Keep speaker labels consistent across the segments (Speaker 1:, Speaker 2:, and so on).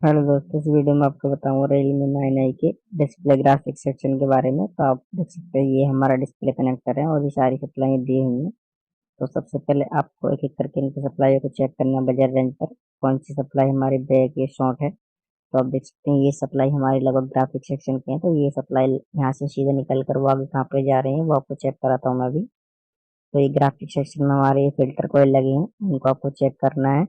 Speaker 1: Hello दोस्तों, इस video में आपको बताऊंगा Realme 9i के डिस्प्ले ग्राफिक्स सेक्शन के बारे में। तो आप देख सकते हैं ये हमारा डिस्प्ले कनेक्टर है और ये सारी सप्लाई दी हुई है। तो सबसे पहले आपको एक एक करके इनकी सप्लाई को चेक करना है बजर रेंज पर कौन सी सप्लाई हमारी बैक या शॉर्ट है। तो आप देख सकते हैं ये सप्लाई हमारी लगभग ग्राफिक सेक्शन की है। तो ये सप्लाई यहाँ से सीधे निकल कर वो आगे कहाँ पे जा रही है वो आपको चेक कराता हूँ मैं अभी। तो ये ग्राफिक सेक्शन में हमारे फिल्टर कोयल लगे हैं, उनको आपको चेक करना है।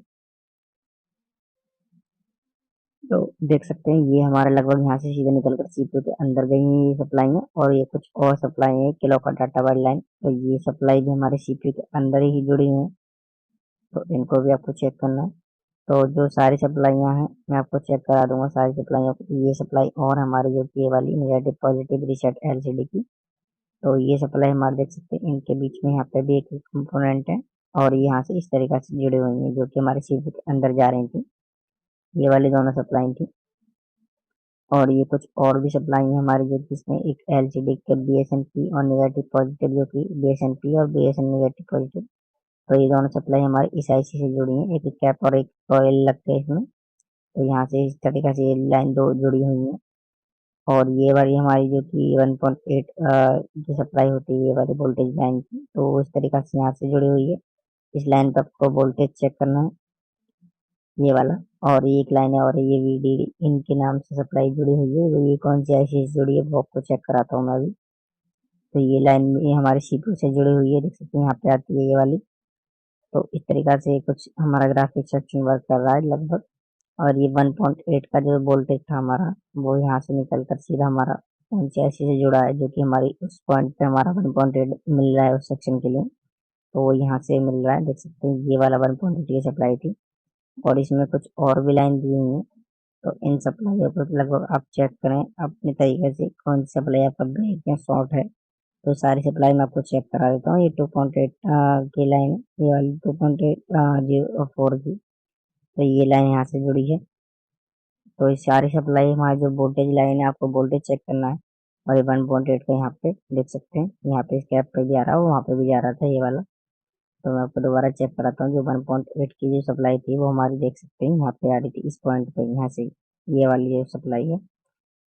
Speaker 1: तो देख सकते हैं ये हमारे लगभग यहाँ से सीधे निकलकर सीपीयू के अंदर गई हुई ये सप्लाई है। और ये कुछ और सप्लाई है किलो का डाटा वाली लाइन, तो ये सप्लाई भी हमारे सीपीयू के अंदर ही जुड़ी हुई है। तो इनको भी आपको चेक करना है। तो जो सारी सप्लाइयाँ हैं मैं आपको चेक करा दूंगा सारी सप्लाइयों को। ये सप्लाई और हमारी जो की ये वाली नेगेटिव पॉजिटिव रीसेट एलसीडी की, तो ये सप्लाई हमारे देख सकते हैं इनके बीच में यहाँ पे भी एक कंपोनेंट है। और ये यहाँ से इस तरीके से जुड़ी हुई है जो कि हमारे सीपीयू के अंदर जा रही थी। ये वाली दोनों सप्लाई थी। और ये कुछ और भी सप्लाई है हमारी जो कि इसमें एक एलसीडी के बीएसएनपी और नेगेटिव पॉजिटिव जो कि बीएसएनपी और बीएसएन नेगेटिव पॉजिटिव, तो ये दोनों सप्लाई हमारी इस आईसी से जुड़ी है। एक कैप और एक कॉइल लगते हैं इसमें। तो यहाँ से इस तरीके से ये लाइन दो जुड़ी हुई है। और ये वाली हमारी जो कि 1.8 की सप्लाई होती है ये वाली वोल्टेज लाइन की, तो इस तरीके से यहाँ से जुड़ी हुई है। इस लाइन पर आपको वोल्टेज चेक करना है, ये वाला। और ये एक लाइन है और ये वीडीडी इनके नाम से सप्लाई जुड़ी हुई है। तो ये कौन सी आईसी से जुड़ी है वो आपको चेक कराता हूँ मैं अभी। तो ये लाइन ये हमारे सीपीयू से जुड़ी हुई है, देख सकते हैं यहाँ पे आती है ये वाली। तो इस तरीका से कुछ हमारा ग्राफिक सेक्शन वर्क कर रहा है लगभग। और ये 1.8 का जो वोल्टेज था हमारा वो यहाँ से निकल कर सीधा हमारा कौन सी आईसी से जुड़ा है जो कि हमारी उस पॉइंट पे हमारा 1.8 मिल रहा है उस सेक्शन के लिए। तो वो यहाँ से मिल रहा है, देख सकते हैं ये वाला 1.8 की सप्लाई थी। और इसमें कुछ और भी लाइन दी हुई है। तो इन सप्लाईयों को लगभग आप चेक करें अपने तरीके से कौन सी सप्लाई आपका ब्रेक या शॉर्ट है। तो सारी सप्लाई मैं आपको चेक करा देता हूँ। ये 2.8 की लाइन है, ये वाली 2.8 की। तो ये लाइन यहाँ से जुड़ी है। तो ये सारी सप्लाई हमारी जो वोल्टेज लाइन है आपको वोल्टेज चेक करना है। और ये 1.8 का यहाँ पे देख सकते हैं, यहाँ पे इस कैप पे भी आ रहा है, वहाँ पे भी जा रहा था ये वाला। तो मैं आपको दोबारा चेक कराता हूँ। जो 1.8 की जो सप्लाई थी वो हमारी देख सकते हैं यहाँ पे आ रही थी इस पॉइंट पे, यहाँ से ये वाली जो सप्लाई है।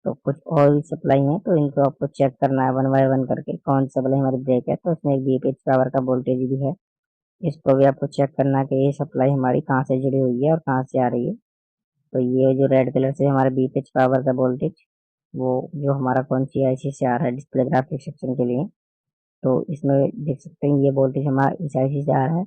Speaker 1: तो कुछ और भी सप्लाई है तो इनको आपको चेक करना है वन बाय वन करके कौन सी सप्लाई हमारी ब्रेक है। तो इसमें एक बीपीएच पावर का वोल्टेज भी है, इसको भी आपको चेक करना है कि ये सप्लाई हमारी कहाँ से जुड़ी हुई है और कहाँ से आ रही है। तो ये जो रेड कलर से हमारा बीपीएच पावर का वोल्टेज वो जो हमारा कौन सी आईसी से आ रहा है डिस्प्ले ग्राफिक सेक्शन के लिए, तो इसमें देख सकते हैं ये वोल्टेज हमारा इस आईसी से आ रहा है।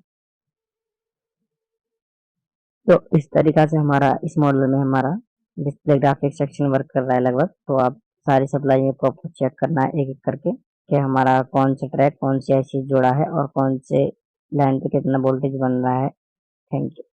Speaker 1: तो इस तरीका से हमारा इस मॉडल में हमारा डिस्प्ले ग्राफिक्स सेक्शन वर्क कर रहा है लगभग। तो आप सारी सप्लाई को आपको चेक करना है एक एक करके कि हमारा कौन सा ट्रैक कौन सी आईसी जोड़ा है और कौन से लाइन पे कितना वोल्टेज बन रहा है। Thank you.